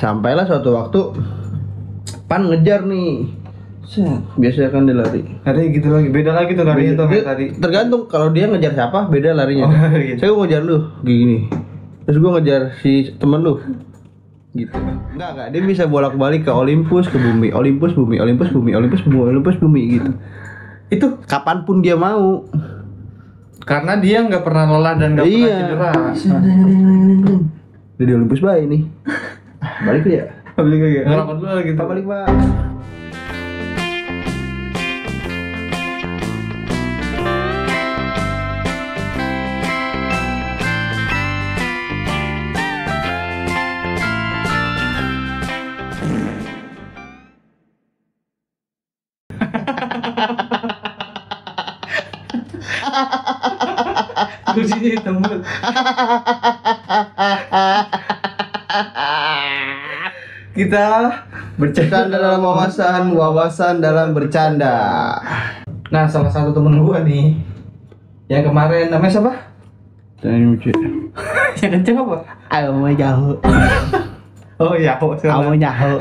sampailah suatu waktu Pan ngejar nih. Biasanya kan dia lari. Ada gitu lagi, beda lagi tuh larinya tuh kayak tadi. Tergantung kalau dia ngejar siapa, beda larinya. Gitu. Saya ngejar lu gini. Terus gua ngejar si temen lu. Gitu. Enggak, dia bisa bolak-balik ke Olympus, ke bumi, Olympus, bumi, Olympus, bumi, Olympus, bumi, Olympus, bumi gitu. Itu kapanpun dia mau. Karena dia nggak pernah lelah dan nggak pernah cedera. Dia di Olympus baik nih. Balik ya. Balik lagi. Ngelapan dulu lagi. Kita balik, Pak. Kuncinya hitam banget. Kita Bercanda dalam wawasan, wawasan dalam bercanda. Nah, salah satu temen gua nih yang kemarin namanya siapa? Jangan lucu. Yang kenceng apa? Aku mau jauh. Oh iya, Aku mau nyaho.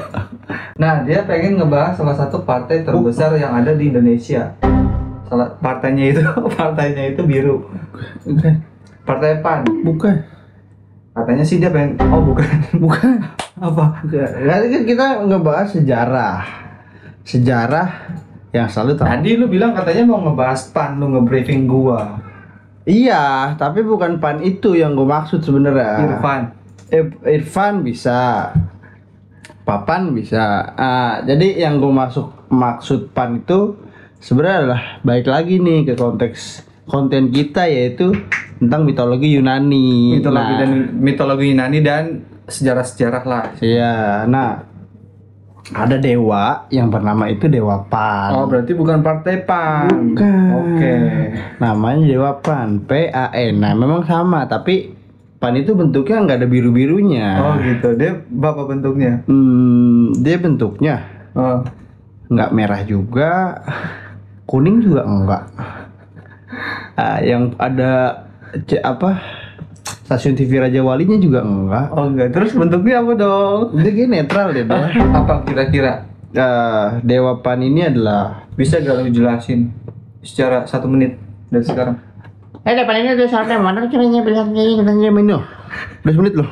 Nah, dia pengen ngebahas salah satu partai terbesar yang ada di Indonesia. Partainya itu biru. Bukan. Partai PAN. Bukan. Katanya sih dia pengen. Oh, bukan. Bukan. Apa? Nanti kan kita ngebahas sejarah yang selalu tahu. Tadi lu bilang katanya mau ngebahas PAN, lu nge-briefing gua. Iya, tapi bukan PAN itu yang gue maksud sebenarnya. Irfan bisa, Papan bisa. Jadi yang gue maksud PAN itu sebenarnya adalah baik lagi nih ke konteks konten kita, yaitu tentang mitologi Yunani. Mitologi Yunani dan sejarah-sejarah lah. Iya, nah ada dewa yang bernama itu Dewa Pan. Oh, berarti bukan partai PAN. Bukan. Oke. Namanya Dewa Pan, PAN. Nah, memang sama, tapi Pan itu bentuknya nggak ada biru-birunya. Oh gitu. Dia apa bentuknya? Dia bentuknya nggak merah juga, kuning juga enggak. Yang ada stasiun TV Raja Walinya juga enggak. Oh enggak. Terus bentuknya apa dong? Dia kayak netral deh. Apa kira-kira? Dewa Pan ini adalah, bisa gak lu jelasin secara 1 menit dari sekarang? Depan ini ada saatnya mana caranya bilang katanya minor. 10 menit loh.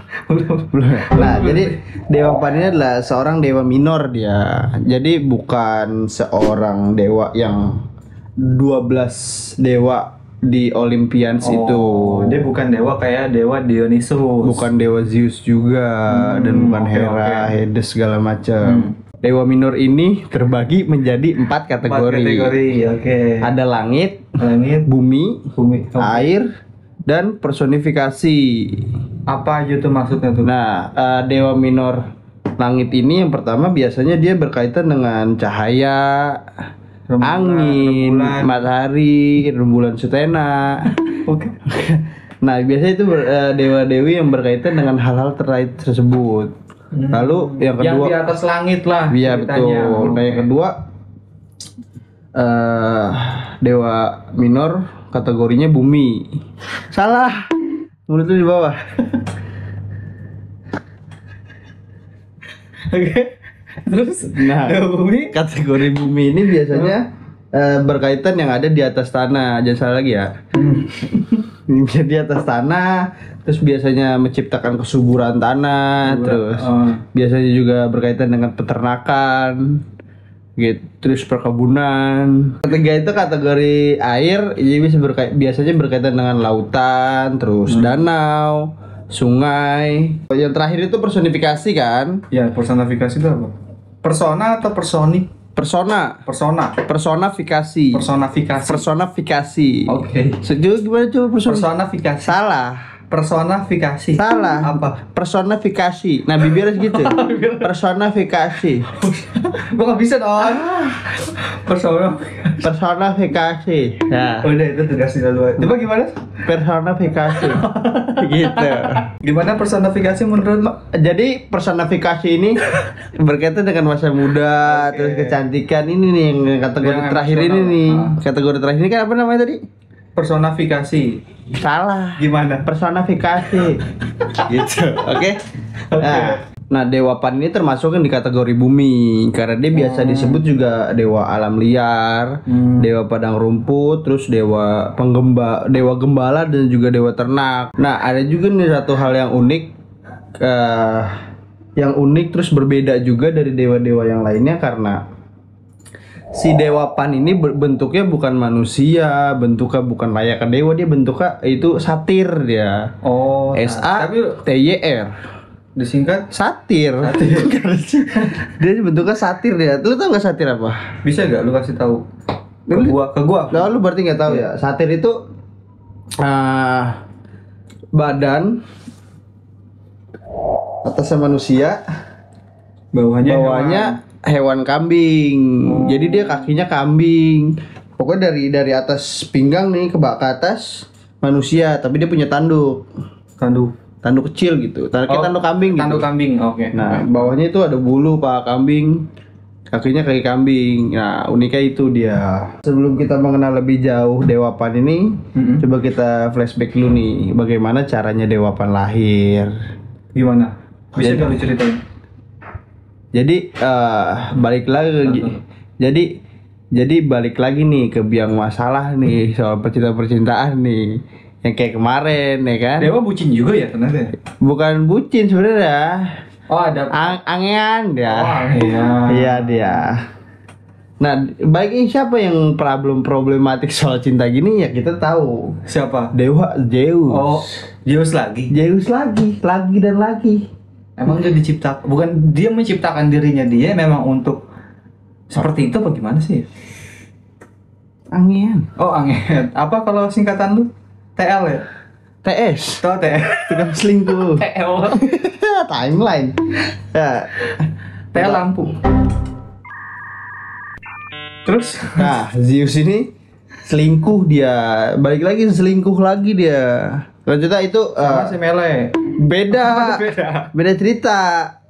Belum. Nah, jadi Dewa Pan ini adalah seorang dewa minor dia. Jadi bukan seorang dewa yang 12 dewa di Olympians itu. Dia bukan dewa kayak dewa Dionysus. Bukan dewa Zeus juga dan bukan Hera, Hades segala macam. Dewa minor ini terbagi menjadi 4 kategori. Oke. Ada langit, bumi, air, dan personifikasi. Apa aja tuh maksudnya tuh? Nah, dewa minor langit ini yang pertama biasanya dia berkaitan dengan cahaya, angin, matahari, rembulan sutena. Oke. Nah, biasanya itu dewa-dewi yang berkaitan dengan hal-hal terkait tersebut. Lalu yang kedua, yang di atas langit lah. Iya betul. Nah, yang kedua dewa minor kategorinya bumi. Salah. Menurut lu di bawah. Oke. Terus bumi, kategori bumi ini biasanya berkaitan yang ada di atas tanah. Jangan salah lagi ya. Di atas tanah, terus biasanya menciptakan kesuburan tanah, terus biasanya juga berkaitan dengan peternakan, gitu, terus perkebunan. Ketiga itu kategori air, jadi biasanya berkaitan dengan lautan, terus danau, sungai. Yang terakhir itu personifikasi kan? Ya, personifikasi itu apa? Persona atau personik? Personifikasi. Oke. Sejauh gimana coba personifikasi? Salah. Personifikasi. Salah. Apa? Personifikasi. Nah, bibirnya gitu. Personifikasi. Gua nggak bisa dong. Personifikasi. Nah, udah itu tugasnya dulu. Coba gimana? Personifikasi. Gitu. Gimana personifikasi menurut lo? Jadi personifikasi ini berkaitan dengan masa muda, terus kecantikan. Ini nih yang kategori terakhir ini nih. Kategori terakhir ini kan apa namanya tadi? Personifikasi. Salah. Gimana? Personifikasi. Gitu. Oke. Nah, Nah, Dewa Pan ini termasuk yang di kategori bumi karena dia biasa disebut juga dewa alam liar, dewa padang rumput, terus dewa dewa gembala dan juga dewa ternak. Nah, ada juga nih satu hal yang unik terus berbeda juga dari dewa-dewa yang lainnya karena si Dewa Pan ini bentuknya bukan manusia, bentuknya bukan layaknya dewa, dia bentuknya itu satir dia. Oh, SATYR. disingkat Satir. Dia bentuknya satir dia. Lu tau gak satir apa? bisa gak lu kasih tahu ke gua Nah, lu berarti nggak tahu ya. Satir itu badan atasnya manusia, bawahnya hewan kambing. Jadi dia kakinya kambing. Pokoknya dari atas pinggang nih ke atas manusia, tapi dia punya tanduk kecil gitu. Tanduk kambing gitu. Tanduk kambing, oke. Nah, bawahnya itu ada bulu paha kambing, kakinya kaki kambing. Nah, uniknya itu dia. Sebelum kita mengenal lebih jauh Dewa Pan ini, coba kita flashback dulu nih, bagaimana caranya Dewa Pan lahir. Gimana? Bisa nggak lu ceritain? Jadi balik lagi. Jadi balik lagi nih ke biang masalah nih soal percintaan nih. Yang kayak kemarin ya kan. Dewa bucin juga ya ternyata. Bukan bucin sebenarnya. Oh, ada angean dia. Oh, iya. Iya dia. Nah, bagi siapa yang problematik soal cinta gini ya kita tahu. Siapa? Dewa Zeus. Oh, Zeus lagi. Zeus lagi dan lagi. Emang dia bukan dia menciptakan dirinya dia memang untuk seperti itu apa gimana sih? Angean. Oh, anget. Apa kalau singkatan lu? TL ya? TS. Tahu TL? Tukang selingkuh. TL. Timeline. Ya. TL lampu. Terus? Nah, Zeus ini selingkuh dia. Balik lagi selingkuh lagi dia. Lanjutnya itu Sama si Mele. beda cerita.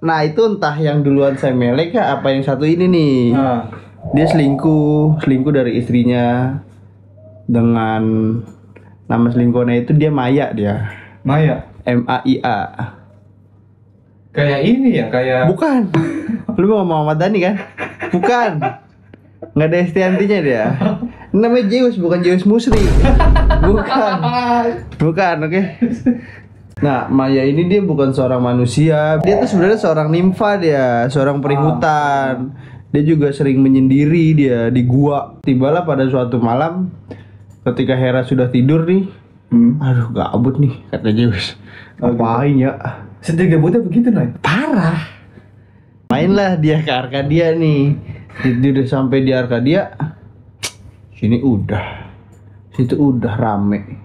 Nah, itu entah yang duluan Semele kah apa yang satu ini nih. Dia selingkuh dari istrinya dengan nama selingkuhnya itu dia Maya dia. Maya. MAIA. Kayak ini ya, kayak Bukan. Lu mau Muhammad Dhani kan? Bukan. Nggak ada Estiantinya dia. Namanya Zeus, bukan Zeus Musri. Bukan, oke. Nah, Maya ini dia bukan seorang manusia. Dia tuh sebenarnya seorang nimfa dia, seorang peri hutan. Dia juga sering menyendiri dia di gua. Tibalah pada suatu malam ketika Hera sudah tidur nih. Aduh, gabut nih kata Zeus. Ngapain ya? sedih gabutnya begitu nih. Parah. Mainlah dia ke Arkadia nih. Tidur sampai di Arkadia. Sini udah. Situ udah rame.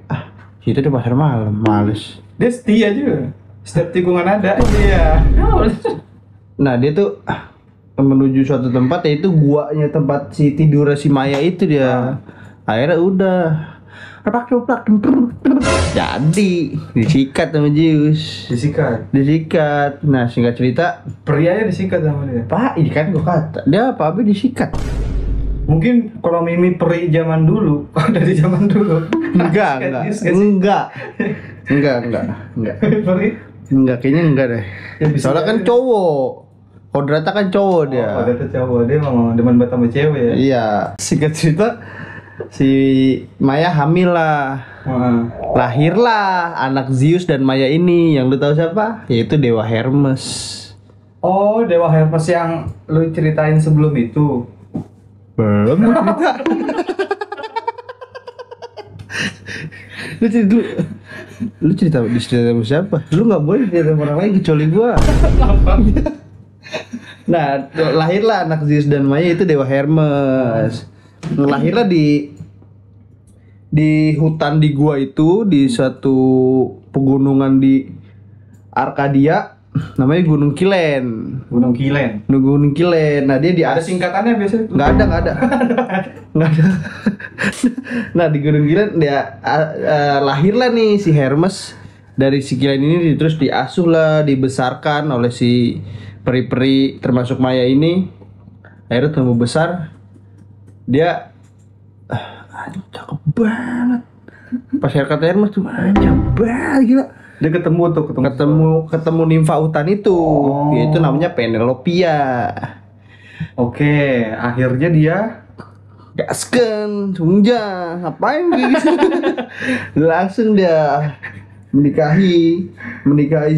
Situ udah pasar malam, males. Dia setia juga. Setiap tikungan ada dia. Nah, dia tuh menuju suatu tempat, yaitu guanya tempat si tidur si Maya itu dia. Akhirnya udah jadi disikat sama Zeus. Disikat. Nah, singkat cerita, Prianya disikat sama dia. Pak, ini kan gua kata dia apa disikat. Mungkin kalau Mimi peri zaman dulu, dari zaman dulu. Enggak. Peri? Enggak, kayaknya enggak deh. Ya, Soalnya kan cowok. Kodratnya kan cowok dia. Oh, kodratnya cowok. Dia memang demen banget sama cewek ya. Iya. Singkat cerita, si Maya hamil lah. Lahirlah anak Zeus dan Maya ini. Yang lu tahu siapa? Yaitu Dewa Hermes. Oh, Dewa Hermes yang lu ceritain sebelum itu. Belum cerita. Lu cerita sama siapa? Lu nggak boleh cerita sama orang lain kecuali gua. Nah, lahirlah anak Zeus dan Maya itu Dewa Hermes. Lahirlah di hutan di gua itu, di suatu pegunungan di Arkadia, namanya Gunung Kilen. Gunung Kilen. Nah, dia di Ada singkatannya biasanya? Nggak ada. Nah, di Gunung Kilen dia lahirlah nih si Hermes dari si Kilen ini, terus diasuh lah, dibesarkan oleh si peri-peri termasuk Maya ini. Akhirnya tumbuh besar. Dia cakep banget. Pas haircut Hermes tuh cakep banget, gila. Dia ketemu ketemu nimfa hutan itu, yaitu namanya Penelopia. Oke, akhirnya dia Gasken, sungja, ngapain gitu? Langsung dia menikahi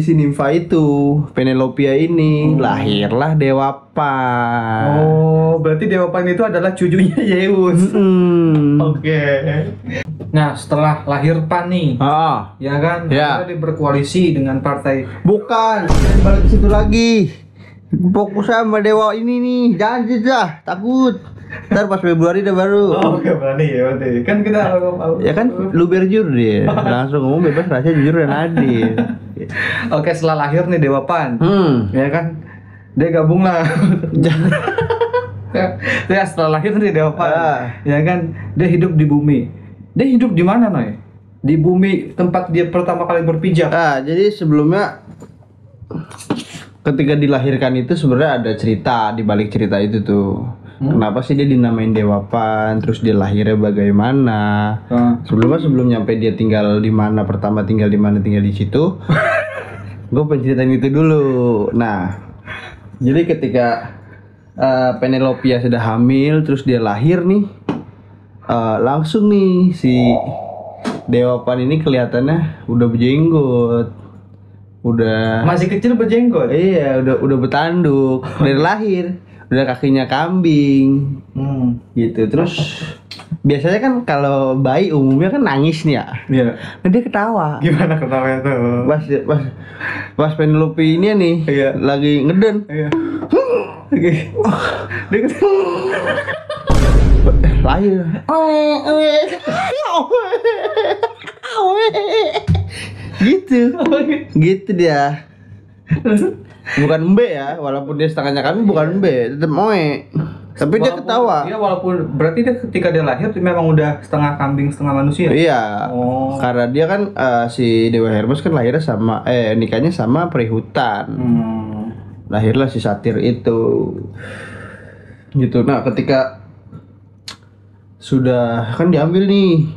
si nimfa itu, Penelopia ini. Lahirlah Dewa Pan. Oh, berarti Dewa Pan itu adalah cucunya Zeus. Oke. Nah, setelah lahir Pan nih, ya kan, Ya. akhirnya dia berkoalisi dengan partai. Bukan, balik ke situ lagi. Fokus sama dewa ini nih, jangan jejah, takut. Ntar pas Februari udah baru. Oke, berani ya berarti. Kan kita Ya kan, lu berjur dia. Langsung ngomong bebas, rahasia, jujur dan adil. Oke, setelah lahir nih Dewa Pan. Ya kan, dia gabung lah. Ya, setelah lahir nih Dewa Pan. Ya kan, dia hidup di bumi. Dia hidup di mana, Noy? Di bumi tempat dia pertama kali berpijak. Jadi sebelumnya ketika dilahirkan itu sebenarnya ada cerita di balik cerita itu tuh. Kenapa sih dia dinamain Dewa Pan? Terus dia lahirnya bagaimana? Sebelum nyampe dia tinggal di mana, pertama tinggal di mana, tinggal di situ. Gue penceritaan itu dulu. Nah, jadi ketika Penelopia sudah hamil, terus dia lahir nih, langsung nih si Dewa Pan ini kelihatannya udah berjenggot, udah Masih kecil berjenggot. iya, udah bertanduk dari lahir, udah kakinya kambing, gitu. Terus biasanya kan kalau bayi umumnya kan nangis nih ya, Iya. nah dia ketawa. Gimana ketawanya tuh? Pas Penelope ini nih Iya. lagi ngeden, Iya. Oke. Dia lahir. Gitu dia. Bukan embe ya, walaupun dia setengahnya kami bukan embe, tetap moe. Tapi dia ketawa. Iya, walaupun berarti dia ketika dia lahir memang udah setengah kambing setengah manusia. Iya. Oh. Karena dia kan si Dewa Hermes kan lahirnya sama nikahnya sama peri hutan. Lahirlah si satir itu. Gitu. Nah, ketika sudah kan diambil nih.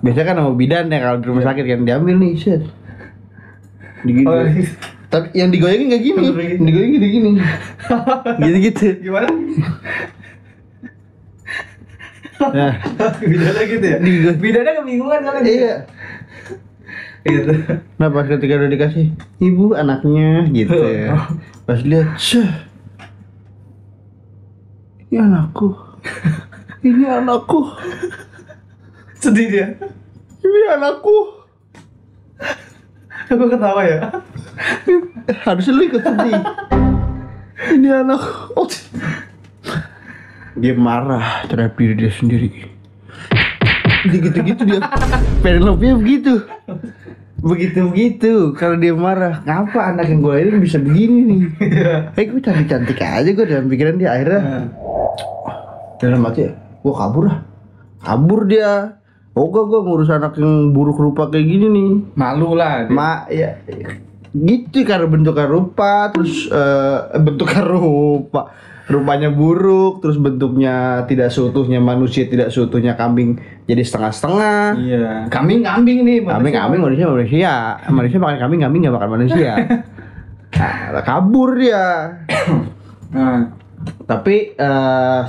Biasanya kan sama bidan ya kalau di rumah sakit kan diambil nih, set. Tapi yang digoyangin nggak gini, yang digoyangin gini, gitu. Gimana? Nah, Bidannya gitu ya? Bidannya kebingungan kali. iya. Gitu. Nah pas ketika udah dikasih ibu anaknya gitu, pas lihat, ini anakku, ini anakku, Sedih dia. ini anakku. Aku ketawa ya. Harusnya lu ikut sedih. Ini anak. Oh. Dia marah terhadap diri dia sendiri. Gitu-gitu dia. Penelope begitu. Begitu. Kalau dia marah, ngapa anak yang gue lahirin bisa begini nih? Gue cantik-cantik aja gue dalam pikiran dia. Akhirnya dalam hati ya, gue kabur dia. Oh gue ngurus anak yang buruk rupa kayak gini nih. Malu lah dia. Ya gitu karena bentuknya rupa, terus bentuknya rupanya buruk, terus bentuknya tidak seutuhnya manusia, tidak seutuhnya kambing, jadi setengah-setengah. Iya. Kambing nih. Manusia makan kambing nggak makan manusia. Nah, kabur dia. Tapi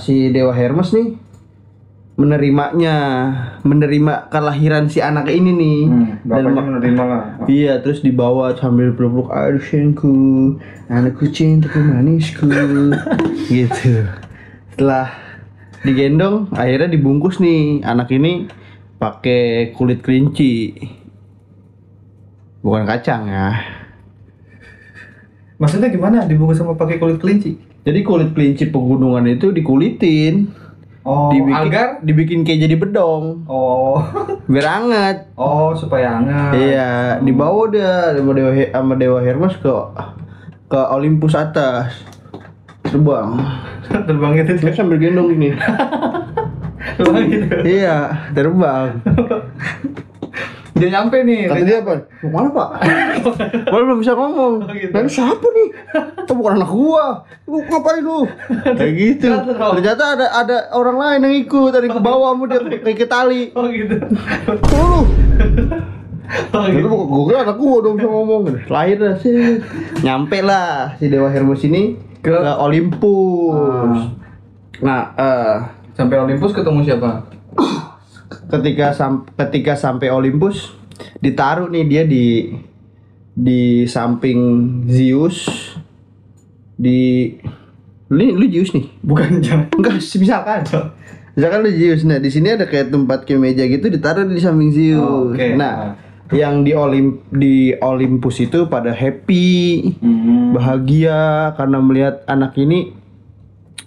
si Dewa Hermes nih menerima kelahiran si anak ini nih. Bapaknya menerima lah. Iya, terus dibawa sambil peluk-peluk, aduh sayangku, anakku cintaku manisku. Gitu. Setelah digendong, akhirnya dibungkus nih anak ini pakai kulit kelinci, bukan kacang ya. Maksudnya gimana dibungkus sama pakai kulit kelinci? Jadi kulit kelinci pegunungan itu dikulitin. Dibikin kayak jadi bedong. Biar hangat. Supaya hangat. Iya, dibawa dia sama Dewa Hermes ke Olympus atas. Terbang gitu. Dia sambil gendong gini. Terbang gitu. Iya, terbang. Dia nyampe nih. Kata dia apa? Mau mana pak? Belum bisa ngomong. Gitu. Nah, siapa nih? Oh, bukan anak gua. Lu ngapain lu? Kayak gitu. Ternyata ada orang lain yang ikut. Tadi ke bawah sama dia kayak tali. Gitu. Oh, lu. Itu gue kira anak gue dong bisa ngomong. Lahir dah sih. Nyampe lah si Dewa Hermes ini ke Olympus. Nah, sampai Olympus ketemu siapa? ketika sampai Olympus ditaruh nih dia di samping Zeus lu Zeus nih. Bukan, jangan. Enggak, misalkan lu Zeus. Nah, di sini ada kayak tempat meja gitu ditaruh di samping Zeus. Okay. Nah, yang di Olympus itu pada happy, bahagia karena melihat anak ini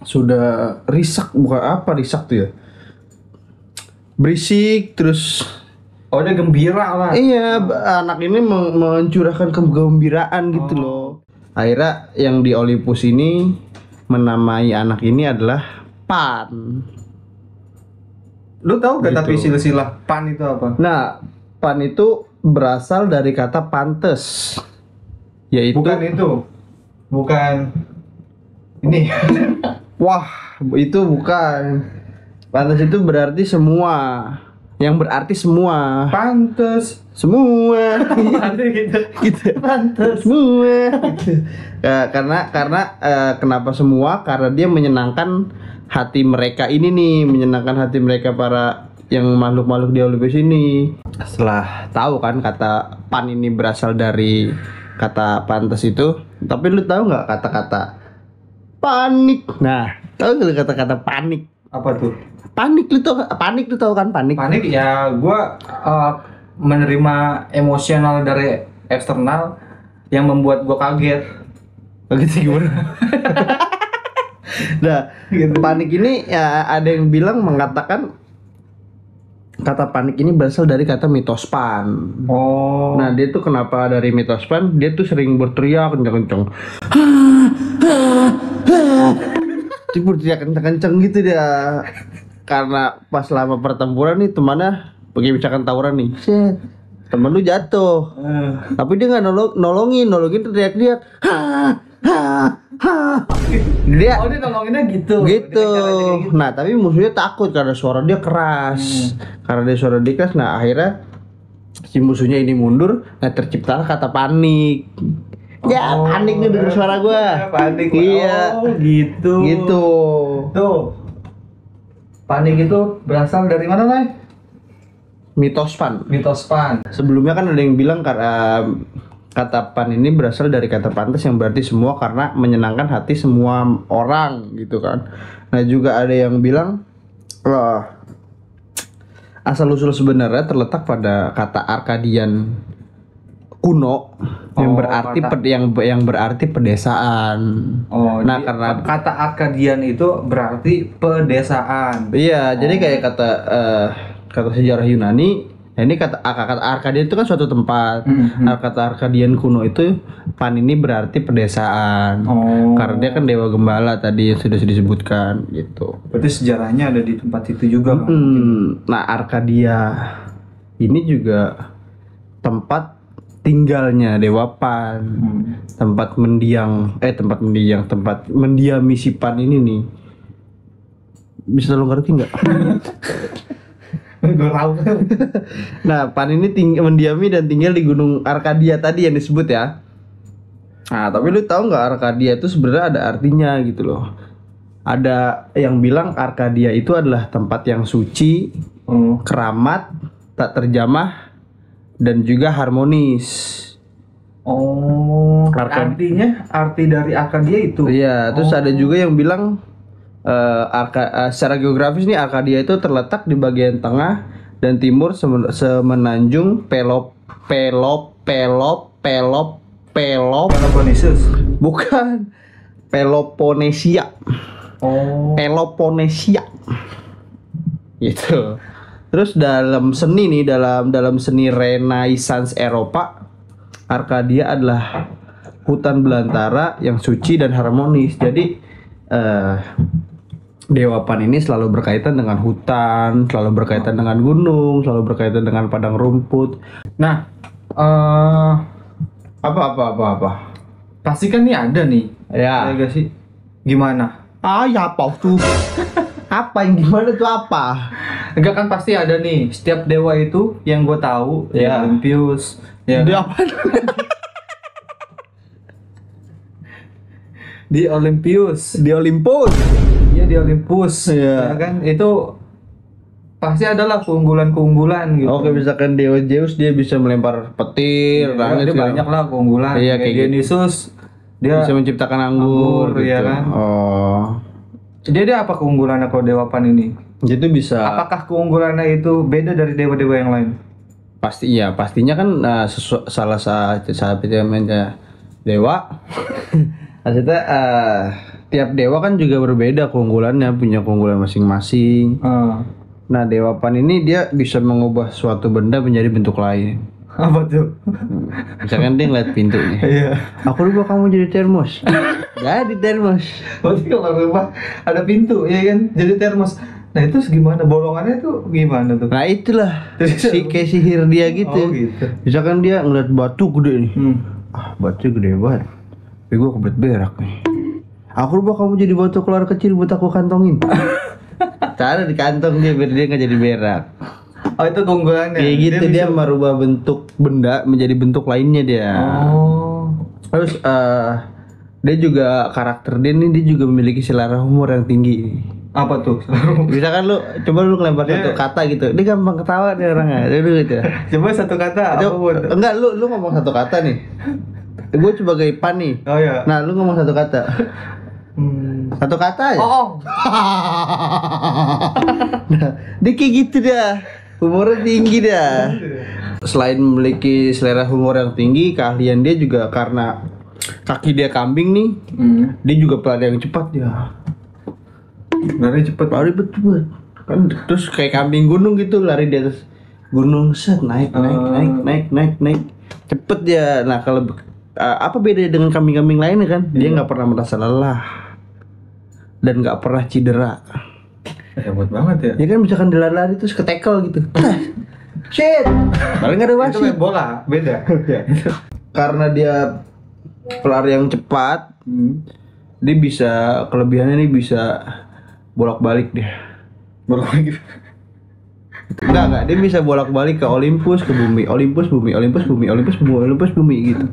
sudah risak, bukan apa risak tuh ya. Berisik terus. Oh, dia gembira lah. Iya, anak ini mencurahkan kegembiraan gitu loh. Akhirnya yang di Olympus ini menamai anak ini adalah Pan. Lu tahu gak Gitu. tapi silsilah Pan itu apa? Nah, Pan itu berasal dari kata pantes, yaitu Bukan itu. Bukan ini. wah, itu bukan. Pantes itu berarti semua. Yang berarti semua. Pantes. Semua. gitu. Gitu. Pantes semua. Gitu. Karena kenapa semua? Karena dia menyenangkan hati mereka ini nih, menyenangkan hati mereka para yang makhluk-makhluk di Olympus ini. Setelah tahu kan kata pan ini berasal dari kata pantes itu, tapi lu tahu nggak kata-kata panik? Nah, tahu nggak kata-kata panik? Apa tuh? Panik lu tahu kan panik? Panik ya, gua menerima emosional dari eksternal yang membuat gua kaget. Begitu gimana? Nah, panik ini ya ada yang bilang mengatakan kata panik ini berasal dari kata mitospan. Oh. Nah, dia tuh kenapa dari mitospan? Dia tuh sering berteriak kenceng-kenceng. Dia berteriak kenceng-kenceng gitu dia. Karena pas lama pertempuran nih temannya pergi misalkan tawuran nih. Set. Temen lu jatuh. Tapi dia nggak nolongin tuh teriak-teriak. Dia nolonginnya gitu. gitu. Nah, tapi musuhnya takut karena suara dia keras. Karena dia suara dia keras, nah akhirnya si musuhnya ini mundur, nah terciptalah kata panik. Ya, panik nih dengar suara gua. Panik. Iya. Oh, gitu. Gitu. Tuh. Panik itu berasal dari mana, Nay? Mitospan. Mitospan. Sebelumnya kan ada yang bilang karena kata pan ini berasal dari kata pantas yang berarti semua karena menyenangkan hati semua orang gitu kan. Nah, juga ada yang bilang asal usul sebenarnya terletak pada kata Arkadian kuno yang berarti yang berarti pedesaan. Oh, nah, karena kata Arkadian itu berarti pedesaan. Iya, jadi kayak kata sejarah Yunani, nah ini kata Arkadian itu kan suatu tempat. Kata Arkadian kuno itu pan ini berarti pedesaan. Karena dia kan dewa gembala tadi yang sudah disebutkan gitu. Berarti sejarahnya ada di tempat itu juga kan? Nah, Arkadia ini juga tempat tinggalnya dewa Pan. Tempat mendiami si Pan ini nih. Bisa lo ngerti nggak? Gue tahu. Nah, Pan ini mendiami dan tinggal di Gunung Arkadia tadi yang disebut ya. Nah, tapi lu tahu nggak Arkadia itu sebenarnya ada artinya gitu loh. Ada yang bilang Arkadia itu adalah tempat yang suci, keramat, tak terjamah, dan juga harmonis. Artinya arti dari Arkadia itu. Iya, terus ada juga yang bilang secara geografis nih Arkadia itu terletak di bagian tengah dan timur semenanjung Peloponnesus. Bukan. Peloponnesia. Peloponnesia. Gitu. Terus dalam seni Renaissance Eropa, Arkadia adalah hutan belantara yang suci dan harmonis. Jadi Dewa Pan ini selalu berkaitan dengan hutan, selalu berkaitan dengan gunung, selalu berkaitan dengan padang rumput. Nah, apa? pasti kan nih ada nih. Ya. Gak sih? Gimana? Ya apa tuh? Apa yang gimana tuh apa? Enggak kan pasti ada nih. Setiap dewa itu yang gue tahu Ya. Olympus. Ya. Dia apa? Di Olympus. Di Olympus. Iya di Olympus. Iya. Ya kan itu pasti adalah keunggulan-keunggulan gitu. Oke, misalkan Dewa Zeus dia bisa melempar petir, Dia langit segala- banyak lah keunggulan. Iya, Kayak kayak gitu. Dionysus dia bisa menciptakan anggur, Anggur, gitu. iya kan? Oh. dia apa keunggulannya kalau Dewa Pan ini? Itu bisa Apakah keunggulannya itu beda dari dewa-dewa yang lain? pasti iya, pastinya kan salah satu namanya dewa. Maksudnya tiap dewa kan juga berbeda keunggulannya, punya keunggulan masing-masing. Nah, Dewa Pan ini dia bisa mengubah suatu benda menjadi bentuk lain. Apa tuh? Misalkan dia ngeliat pintu nih. Iya. Aku lupa kamu jadi termos. Jadi termos. Berarti kalau rumah ada pintu, ya kan? Jadi termos. Nah itu gimana? Bolongannya tuh gimana tuh? Nah itulah kayak sihir dia gitu. Oh gitu. Misalkan dia ngeliat batu gede nih. Hmm. Batu gede banget. Tapi gue kebelet berak nih. Aku lupa kamu jadi batu keluar kecil buat aku kantongin. Cara di kantong dia biar dia nggak jadi berak. Oh itu keunggulannya. Kayak gitu dia bisa- merubah bentuk benda menjadi bentuk lainnya dia. Oh. Terus dia juga karakter dia nih, dia juga memiliki selera humor yang tinggi. Apa tuh? Misalkan lu coba lu ngelempar Dia- satu kata gitu, dia gampang ketawa nih orangnya. Dulu gitu. Coba satu kata. Itu, Apapun. enggak lu ngomong satu kata nih. Gue sebagai Pan nih. Oh ya. Nah, lu ngomong satu kata. Satu kata aja. Oh. Nah, dia kayak gitu dia. Humornya tinggi dia. Selain memiliki selera humor yang tinggi, keahlian dia juga karena kaki dia kambing nih. Dia juga pelari yang cepat dia. Lari cepet. Lari betul. Kan terus kayak kambing gunung gitu, lari di atas gunung, set naik. Cepet dia. Nah, kalau apa beda dengan kambing-kambing lainnya kan? Dia nggak pernah merasa lelah dan nggak pernah cedera. Hebat banget ya. Ya kan misalkan dia lari terus ketekel gitu. Shit. Paling nggak ada Itu wasit. main bola, beda. Karena dia pelari yang cepat, dia bisa kelebihannya nih bisa bolak-balik dia. Bolak-balik. Enggak, dia bisa bolak-balik ke Olympus, ke bumi, Olympus, bumi, Olympus, bumi, Olympus, bumi, Olympus, bumi gitu.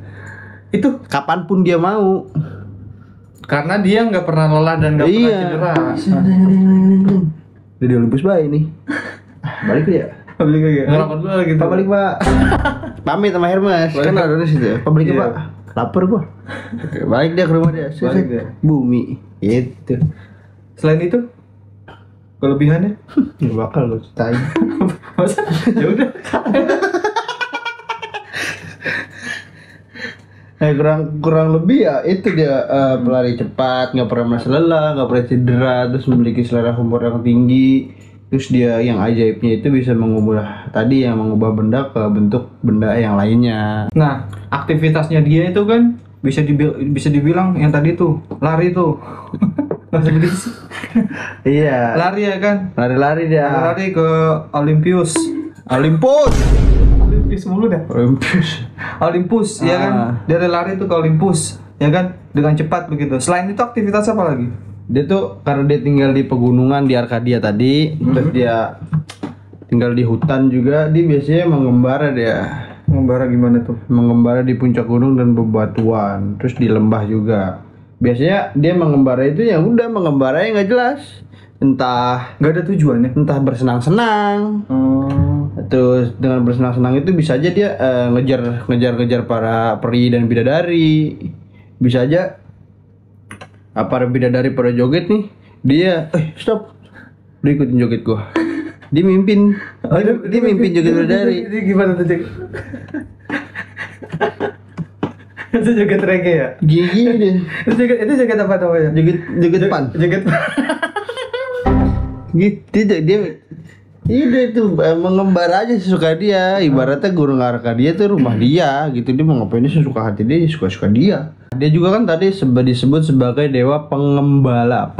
Itu kapanpun dia mau. Karena dia nggak pernah lelah dan nggak pernah cedera. Dia di Olympus baik nih. Balik dia. Balik lagi. Ngelapan dulu lagi. Pak balik Pak. Pamit sama Hermes. Kan ada di situ. Pak balik Iya. Pak. Lapar gua. Oke, balik dia ke rumah dia. Balik dia. Bumi. Gitu. Selain itu kelebihannya? Nggak bakal lo ceritain. Masa? Ya udah. Kurang lebih ya itu dia pelari cepat, nggak pernah merasa lelah, nggak pernah cedera, terus memiliki selera humor yang tinggi. Terus dia yang ajaibnya itu bisa mengubah benda ke bentuk benda yang lainnya. Nah, aktivitasnya dia itu kan bisa dibilang yang tadi tuh lari tuh. Masa begitu sih? Iya. Lari ya kan? Lari-lari dia. Lari ke Olympus. Olympus. Olympus mulu dah. Olympus. Olympus ya kan? Dia lari tuh ke Olympus ya kan? Dengan cepat begitu. Selain itu aktivitas apa lagi? Dia tuh karena dia tinggal di pegunungan di Arkadia tadi, terus dia tinggal di hutan juga, dia biasanya mengembara dia. Mengembara gimana tuh? Mengembara di puncak gunung dan bebatuan, terus di lembah juga. Biasanya dia mengembara itu ya udah mengembara yang nggak jelas, entah Nggak ada tujuannya. entah bersenang-senang. Oh. Terus dengan bersenang-senang itu bisa aja dia ngejar para peri dan bidadari. Bisa aja para bidadari pada joget nih, dia stop. Dia ikutin joget gua. Dia mimpin. Dia mimpin joget bidadari. Ini gimana tuh, Cek? Itu joget reggae ya? Gigi deh. Itu joget apa namanya? Joget pan. Joget Gitu dia itu mengembara aja sesuka dia. Ibaratnya Gunung Arkadia tuh rumah dia gitu. Dia mau ngapain sesuka hati dia, suka-suka dia. Dia juga kan tadi disebut sebagai dewa penggembala.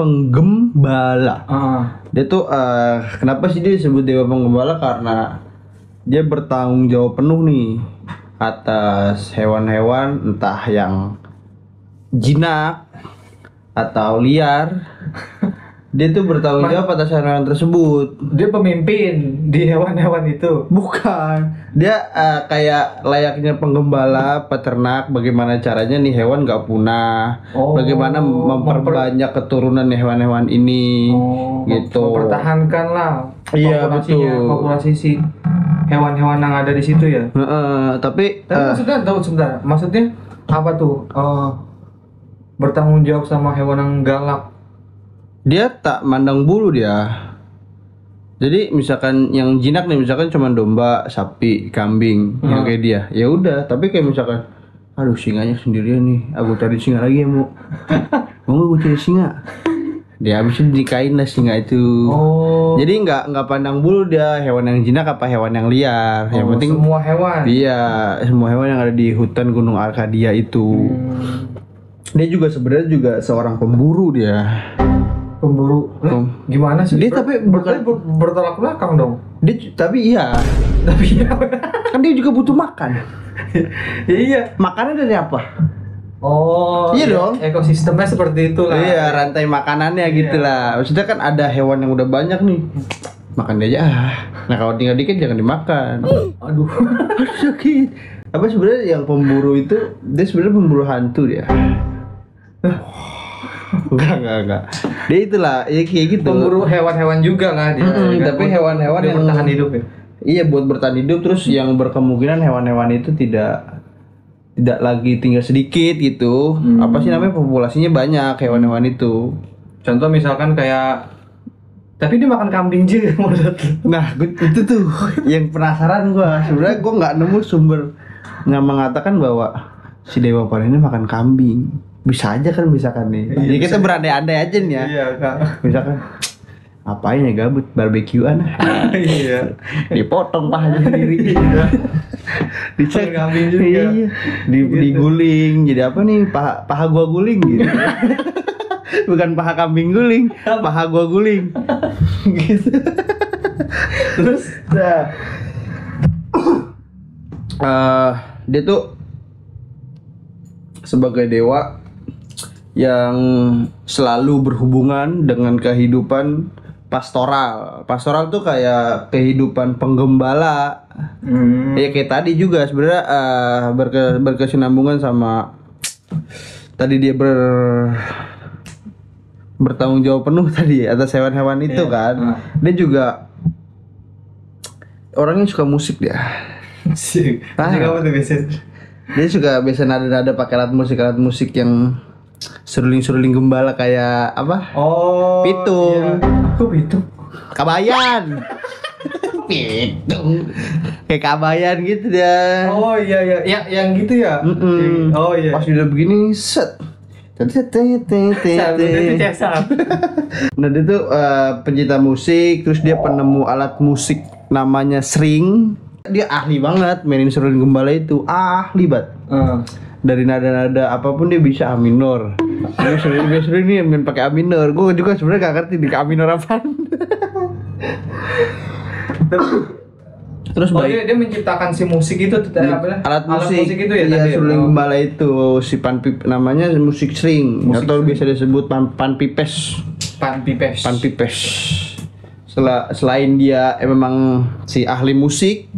Dia tuh kenapa sih dia disebut dewa penggembala? Karena dia bertanggung jawab penuh nih atas hewan-hewan entah yang jinak atau liar Dia tuh bertanggung jawab atas hewan tersebut. Dia pemimpin di hewan-hewan itu. Bukan. Dia kayak layaknya penggembala, peternak. Bagaimana caranya nih hewan nggak punah. Bagaimana memperbanyak keturunan hewan-hewan ini. Gitu. Mempertahankan lah. Iya, betul. Populasi si hewan-hewan yang ada di situ ya. Tapi maksudnya tahu sebentar. Maksudnya apa tuh? Bertanggung jawab sama hewan yang galak. Dia tak mandang bulu dia. Jadi misalkan yang jinak nih, misalkan cuma domba, sapi, kambing, yang kayak dia. Ya udah, tapi kayak misalkan, aduh singanya sendirian nih, aku cari singa lagi ya mau. Mau nggak gue cari singa? Dia habis dinikahin lah singa itu. Jadi nggak pandang bulu dia hewan yang jinak apa hewan yang liar. Yang penting semua hewan. Iya, semua hewan yang ada di hutan Gunung Arkadia itu. Dia juga sebenarnya juga seorang pemburu dia. Pemburu. Gimana sih? Dia tapi bukan bertolak belakang dong. Dia tapi iya. Kan dia juga butuh makan. Iya. Makannya dari apa? Iya dong. Ekosistemnya seperti itu lah. Iya, rantai makanannya gitu lah. Maksudnya kan ada hewan yang udah banyak nih. Makan dia aja. Nah, kalau tinggal dikit jangan dimakan. Aduh. Sakit. Apa sebenarnya yang pemburu itu dia sebenarnya pemburu hantu dia. Enggak. Dia itulah, ya kayak gitu. Pemburu hewan-hewan juga lah dia. Tapi hewan-hewan yang bertahan hidup ya. Iya, buat bertahan hidup, terus yang berkemungkinan hewan-hewan itu tidak lagi tinggal sedikit gitu. Apa sih namanya, populasinya banyak hewan-hewan itu. Contoh misalkan kayak, tapi dia makan kambing juga menurut. Nah, itu tuh yang penasaran gua. Sebenarnya gua nggak nemu sumber yang mengatakan bahwa si Dewa Paling ini makan kambing. Bisa aja kan misalkan nih. Iya, jadi kita berandai-andai aja nih ya. Iya, Kak. Misalkan apain ya gabut barbekyuan. Iya. Dipotong pahanya sendiri. Dicek kambing juga. Iya. Diguling. Jadi apa nih? Paha gua guling gitu. Bukan paha kambing guling, paha gua guling. Gitu. Terus dia tuh sebagai dewa yang selalu berhubungan dengan kehidupan pastoral. Pastoral tuh kayak kehidupan penggembala. Ya kayak tadi juga sebenarnya berkesinambungan sama tadi dia bertanggung jawab penuh tadi atas hewan-hewan itu kan. Dia juga orangnya suka musik dia. Musik. Apa tuh biasanya? Dia suka biasa nada-nada pakai alat musik yang seruling-seruling gembala kayak apa? Pitung. Iya. Aku pitung. Kabayan. Pitung. Kayak kabayan gitu dia. Oh iya. Yang gitu ya? Oh iya. Pas udah begini set. Nah dia tuh pencinta musik, terus dia penemu alat musik namanya string. Dia ahli banget mainin seruling gembala itu, ahli banget. Dari nada-nada apapun dia bisa A minor. Ini seruling ini main pakai A minor. Gue juga sebenarnya gak ngerti di A minor apaan. Terus dia menciptakan si musik itu alat musik itu ya, tadi seruling gembala itu si namanya musik string atau bisa disebut panpipes. Selain dia memang si ahli musik,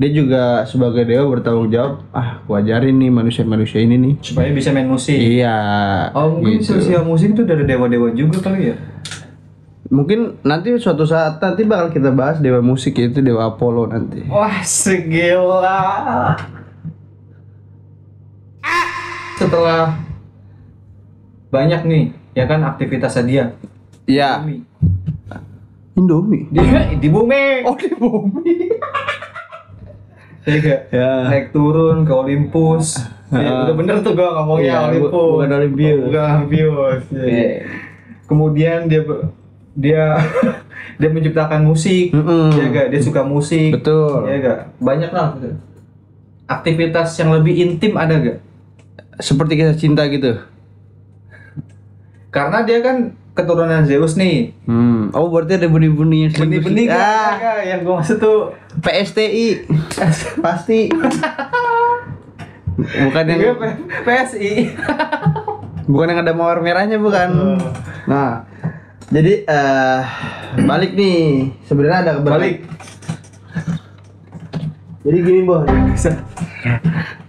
dia juga sebagai dewa bertanggung jawab. Gua ajarin nih manusia ini nih supaya bisa main musik. Iya. Mungkin gitu. sosial musik itu dari dewa-dewa juga kali ya. Mungkin nanti suatu saat nanti bakal kita bahas dewa musik, yaitu dewa Apollo nanti. Wah, segila. Setelah banyak nih, ya kan aktivitasnya dia. Iya. Indomie. Dia di bumi. Oh, di bumi. Ya. Naik turun ke Olympus. Udah bener tuh gua ngomongnya Olympus. Bukan Olympus. Ya. Kemudian dia menciptakan musik. Ya gak? Dia suka musik. Betul. Ya gak? Banyak lah. Aktivitas yang lebih intim ada gak? Seperti kisah cinta gitu. Karena dia kan keturunan Zeus nih. Oh, berarti ada benih-benih yang benih-benih yang gue maksud tuh PSTI. Pasti. Bukan yang PSI. Bukan yang ada mawar merahnya, bukan. Nah, Jadi balik nih. Sebenarnya ada Balik. Jadi gini, Bos.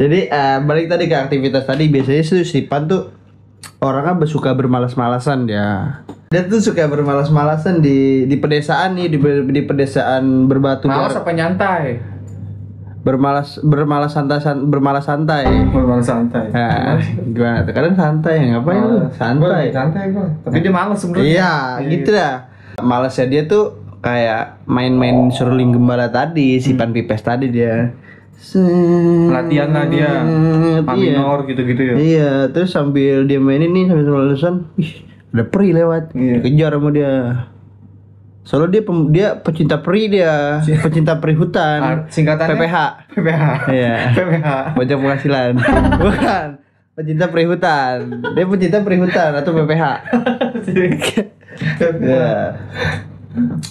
Jadi balik tadi ke aktivitas tadi, biasanya tuh si Pan tuh orangnya suka bermalas-malasan dia. Dia tuh suka bermalas-malasan di pedesaan nih, di pedesaan berbatu. Malas apa nyantai? Bermalas santai. Nah, gimana? Kadang santai, ngapain lu? Santai. Santai gua. Tapi dia malas sebenarnya. Iya, gitu dah. Malasnya dia tuh kayak main-main seruling gembala tadi, si Pan Pipes tadi dia. Latihan lah dia. Minor gitu-gitu ya. Iya, terus sambil dia mainin nih sambil lulusan, ada peri lewat, dikejar sama dia. Soalnya dia pecinta peri dia, pecinta peri hutan. Singkatannya PPH. Iya. PPH. Pajak penghasilan. Bukan. Pecinta peri hutan. Dia pecinta peri hutan atau PPH. Ya.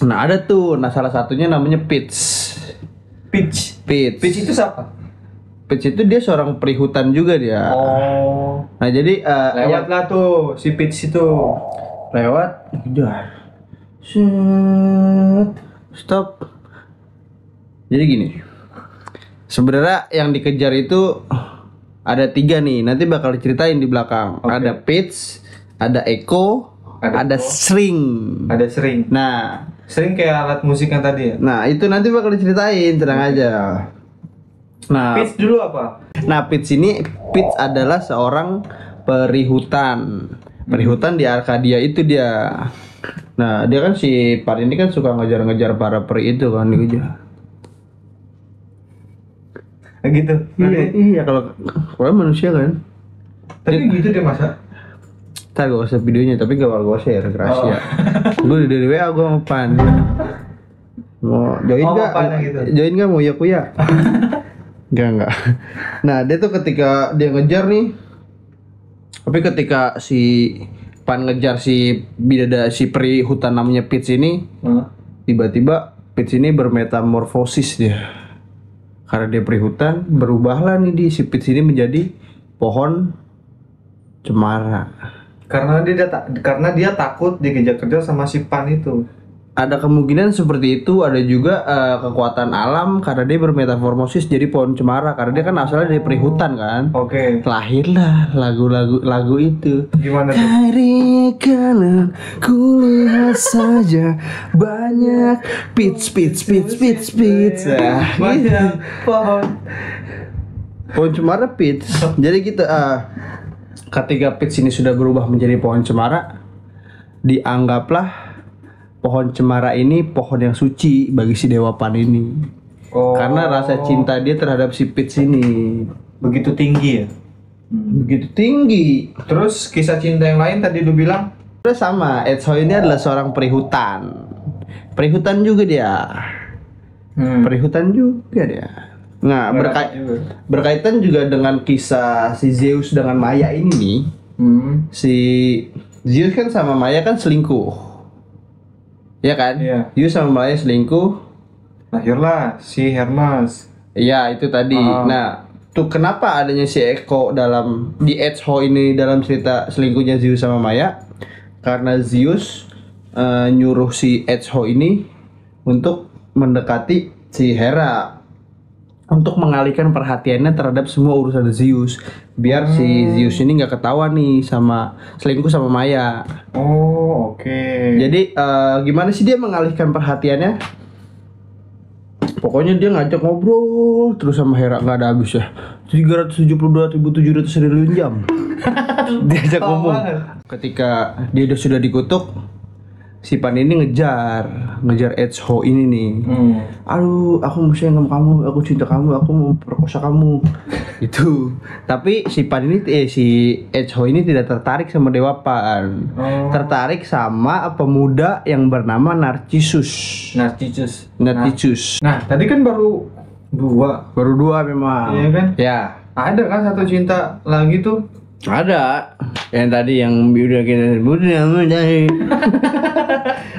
Nah, ada tuh. Nah, salah satunya namanya Pitch. Pitch itu siapa? Pitch itu dia seorang peri hutan juga dia. Oh. Nah, jadi Lewat lah tuh si Pitch itu. Lewat, udah. Stop. Jadi gini. Sebenarnya yang dikejar itu ada 3 nih. Nanti bakal diceritain di belakang. Okay. Ada Pitch, ada Echo, ada String. Ada String. Nah, String kayak alat musik yang tadi ya. nah itu nanti bakal diceritain, tenang aja. Nah, Pitch dulu apa? Nah, Pitch adalah seorang peri hutan. Peri hutan di Arkadia itu dia. Nah, dia kan si Pan ini kan suka ngejar-ngejar para peri itu kan gitu. Gitu. Iya, kalau manusia kan. Tapi gitu dia masa. Ntar gue kasih videonya, tapi gak bakal gue share, rahasia. Gue dari WA gue sama Pan. Mau join gak? Gitu. Join gak mau Yakuya? Enggak. Nah, dia tuh ketika dia ngejar nih, tapi ketika si Pan ngejar si peri hutan namanya Pitch ini, tiba-tiba Pitch ini bermetamorfosis dia. Karena dia peri hutan, berubahlah nih si Pitch ini menjadi pohon cemara. Karena dia takut dikejar-kejar sama si Pan itu. Ada kemungkinan seperti itu, ada juga kekuatan alam karena dia bermetamorfosis jadi pohon cemara karena dia kan asalnya dari peri hutan kan. Oke. Lahirlah lagu itu. Gimana tuh? Dari kanan ku lihat saja banyak Pitch. Banyak pohon cemara Pitch. Jadi gitu ketika Pitch ini sudah berubah menjadi pohon cemara, dianggaplah pohon cemara ini pohon yang suci bagi si Dewa Pan ini. Karena rasa cinta dia terhadap si Pitch ini begitu tinggi ya. Begitu tinggi. Terus kisah cinta yang lain tadi lu bilang? Terus sama, Edsho ini adalah seorang peri hutan. Peri hutan juga dia. Peri hutan juga dia. Nah, berkaitan juga dengan kisah si Zeus dengan Maya ini nih. Si Zeus kan sama Maya kan selingkuh. Ya kan? Iya. Zeus sama Maya selingkuh. Lahirlah si Hermes. Iya, itu tadi. Nah, tuh kenapa adanya si Echo di Edsho ini dalam cerita selingkuhnya Zeus sama Maya? Karena Zeus nyuruh si Edsho ini untuk mendekati si Hera untuk mengalihkan perhatiannya terhadap semua urusan Zeus, biar si Zeus ini nggak ketahuan nih sama selingkuh sama Maya. Oh, oke. Jadi gimana sih dia mengalihkan perhatiannya? Pokoknya dia ngajak ngobrol terus sama Hera, nggak ada habisnya. 372.700 jam. Diajak ngomong. Ketika dia sudah dikutuk, si Pan ini ngejar Edsho ini nih. Aduh, aku mau sayang sama kamu, aku cinta kamu, aku mau perkosa kamu. Itu. Tapi si Pan ini si Edsho ini tidak tertarik sama Dewa Pan. Tertarik sama pemuda yang bernama Narcissus. Nah, tadi kan baru 2 memang. Iya kan? Ya. Ada kan satu cinta lagi tuh Ada yang tadi yang udah kita sebut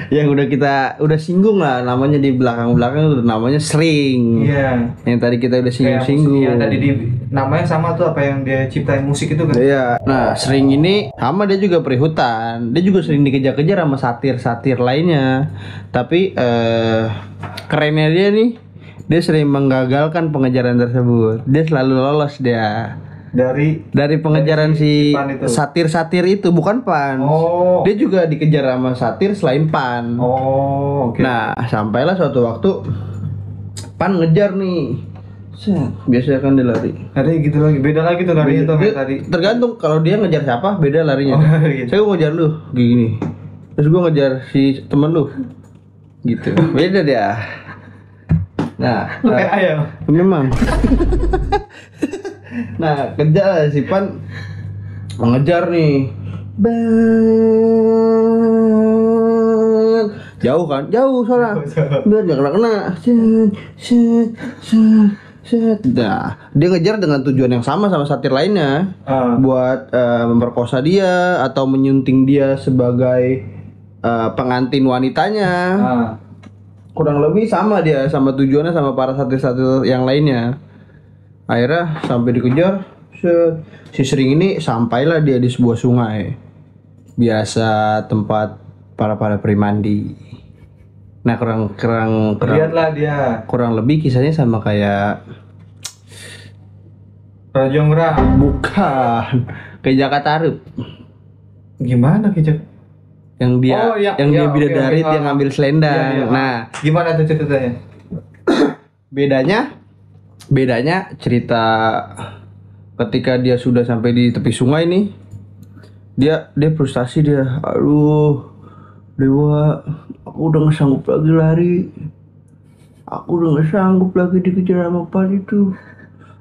yang udah singgung lah, namanya di belakang namanya sering. Iya. Yang tadi kita udah singgung. Yang tadi namanya sama tuh, apa yang dia ciptain musik itu kan? Iya. Nah, sering ini sama, dia juga perihutan. Dia juga sering dikejar-kejar sama satir-satir lainnya. Tapi kerennya dia nih, dia sering menggagalkan pengejaran tersebut. Dia selalu lolos dia. Dari pengejaran si satir-satir itu, bukan Pan. Oh. Dia juga dikejar sama satir selain Pan. Oh, oke. Nah, sampailah suatu waktu Pan ngejar nih. Biasanya kan dia lari. Tadi gitu lagi, beda lagi tuh lari itu tadi. Tergantung, kalau dia ngejar siapa, beda larinya. Oh, gitu. Saya gua ngejar lu, gini. Terus gua ngejar si temen lu. Gitu. Beda dia. Nah, kayak ayam. Memang. Nah, kejar si Pan mengejar nih. Jauh kan? Jauh soalnya. Biar enggak kena. Nah, dia ngejar dengan tujuan yang sama satir lainnya. Buat memperkosa dia atau menyunting dia sebagai pengantin wanitanya. Kurang lebih sama dia, sama tujuannya sama para satir-satir yang lainnya. Akhirnya sampai dikejar, si sering ini sampailah dia di sebuah sungai, biasa tempat para primandi. Nah, lihatlah dia. Kurang lebih kisahnya sama kayak Rajongra. Bukan, kayak Jaka Tarub. Gimana Kijak? Yang dia dia bidadari, dia ngambil selendang. Iya. Nah, gimana tuh ceritanya? Bedanya cerita ketika dia sudah sampai di tepi sungai nih, dia frustasi dia. Aduh, Dewa, aku udah gak sanggup lagi lari. Aku udah gak sanggup lagi dikejar sama Pan itu.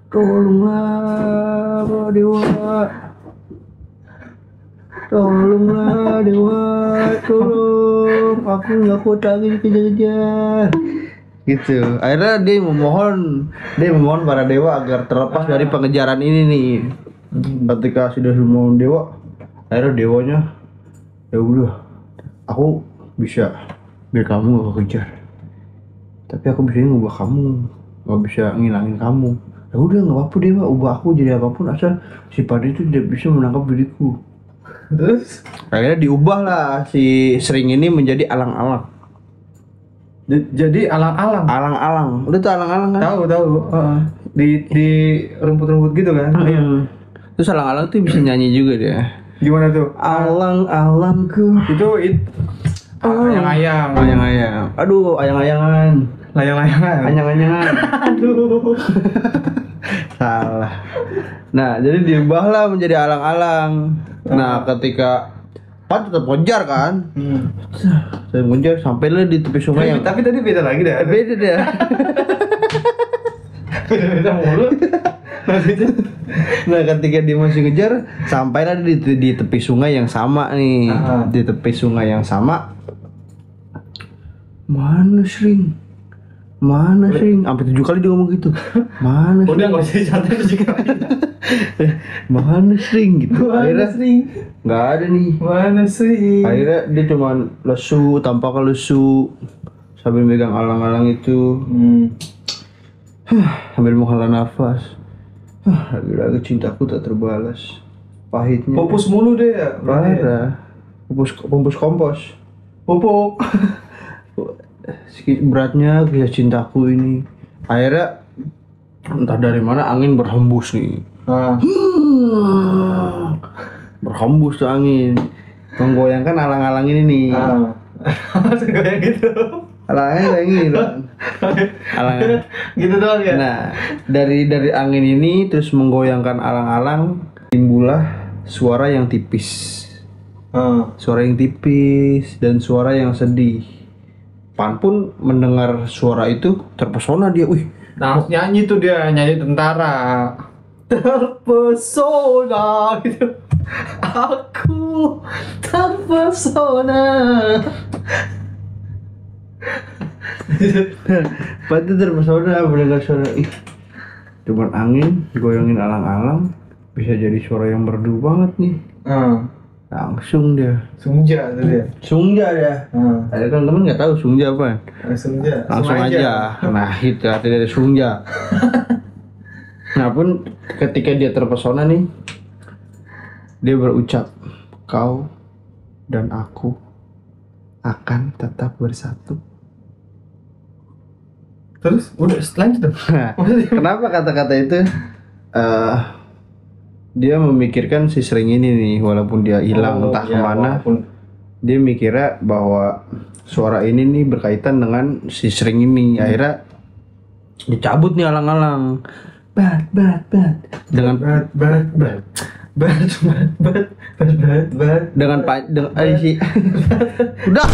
Tolonglah Dewa. Tolonglah Dewa, tolong. Aku gak kuat lagi dikejar-kejar. Gitu. Akhirnya dia memohon para dewa agar terlepas dari pengejaran ini nih. Ketika sudah memohon dewa, akhirnya dewanya, ya udah, aku bisa biar kamu gak kejar, tapi aku bisa ngubah kamu, gak bisa ngilangin kamu. Ya udah, nggak apa-apa dewa, ubah aku jadi apapun asal si Padi itu tidak bisa menangkap diriku. Terus akhirnya diubah lah si sering ini menjadi alang-alang. Jadi alang-alang. Udah tuh alang-alang kan? Tahu. Di rumput-rumput gitu kan? Terus alang-alang tuh bisa nyanyi juga dia. Gimana tuh? Alang-alangku. Itu ayang-ayang. Ayang-ayang. Aduh, ayang-ayangan. Layang-layangan. Anyang-anyangan. Aduh. Salah. Nah, jadi diubahlah menjadi alang-alang. Nah, ketika Pan tetap ngejar kan? Saya ngejar sampailah di tepi sungai yang. Tapi tadi beda lagi deh. Beda deh. Beda mulu. Nah, ketika dia masih ngejar, sampailah di tepi sungai yang sama nih. Di tepi sungai yang sama. Mana Sring? Sampai 7 kali dia ngomong gitu. Mana Sring? Udah nggak usah santai 7 kali. Mana Sring gitu. Akhirnya Sring nggak ada nih. Mana Sring? Akhirnya dia cuma lesu, tampak lesu sambil megang alang-alang itu. Sambil menghela nafas. Lagi-lagi cintaku tak terbalas. Pahitnya. Pupus mulu deh ya. Parah. Pupus kompos. Pupuk. Beratnya kisah cintaku ini. Akhirnya entah dari mana angin berhembus nih. Berhembus tuh angin, menggoyangkan alang-alang ini nih. Goyang gitu. Alangnya kayak gitu. Alang gitu doang ya. Nah, dari angin ini terus menggoyangkan alang-alang, timbullah suara yang tipis. Suara yang tipis dan suara yang sedih. Pan pun mendengar suara itu terpesona dia. Wih, nah, nyanyi tuh dia, nyanyi tentara. Terpesona gitu. Aku terpesona. Pan itu terpesona mendengar suara. Cuman angin goyangin alang-alang bisa jadi suara yang merdu banget nih. Langsung dia Sungja tuh dia. Sungja ya. Ada teman-teman nggak tahu Sungja apa? Sungja. Langsung aja. Nah itu arti dari Sungja. Nah pun ketika dia terpesona nih, dia berucap, kau dan aku akan tetap bersatu. Terus udah selanjutnya. Kenapa kata-kata itu? Dia memikirkan si Sering ini nih, walaupun dia hilang entah kemana. Dia mikirnya bahwa suara ini nih berkaitan dengan si Sering ini. Akhirnya dicabut nih alang-alang. Bat dengan dengan udah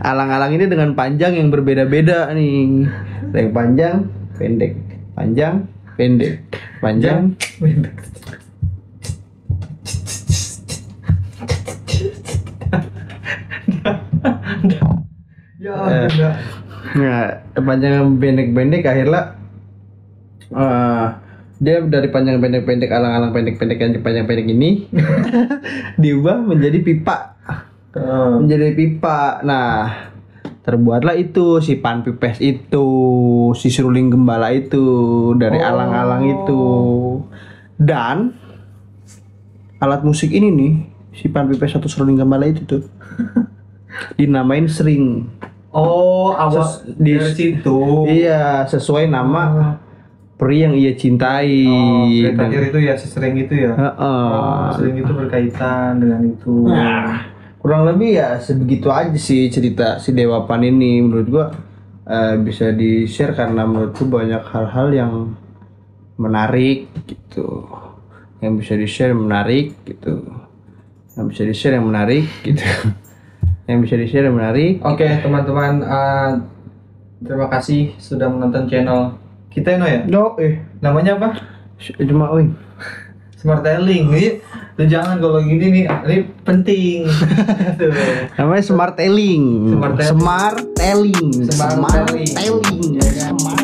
alang-alang ini dengan panjang yang berbeda-beda nih. Yang panjang, pendek, panjang, pendek, panjang, pendek. Nah, panjang pendek-pendek akhirnya dia dari panjang pendek-pendek alang-alang pendek-pendek yang panjang pendek ini diubah menjadi pipa. Menjadi pipa. Nah, terbuatlah itu si Pan Pipes itu, si seruling gembala itu dari alang-alang itu. Dan alat musik ini nih, si Pan Pipes atau seruling gembala itu tuh dinamain Sering. Dari situ. Iya, sesuai nama peri yang ia cintai. Terakhir itu ya si Sering itu ya. Sering itu berkaitan dengan itu. Nah, kurang lebih ya sebegitu aja sih cerita si Dewa Pan ini. Menurut gua bisa di-share karena menurutku banyak hal-hal yang menarik gitu. Yang bisa di-share menarik gitu. Yang bisa di-share yang menarik gitu. Yang bisa di-share yang menarik. Oke, teman-teman, terima kasih sudah menonton channel kita ya. Namanya apa? Cuma Smart Telling nih. Lu jangan kalau gini nih, ini penting. Namanya Smart Telling. Smart Telling. Smart Telling. Smart Telling. Ya kan?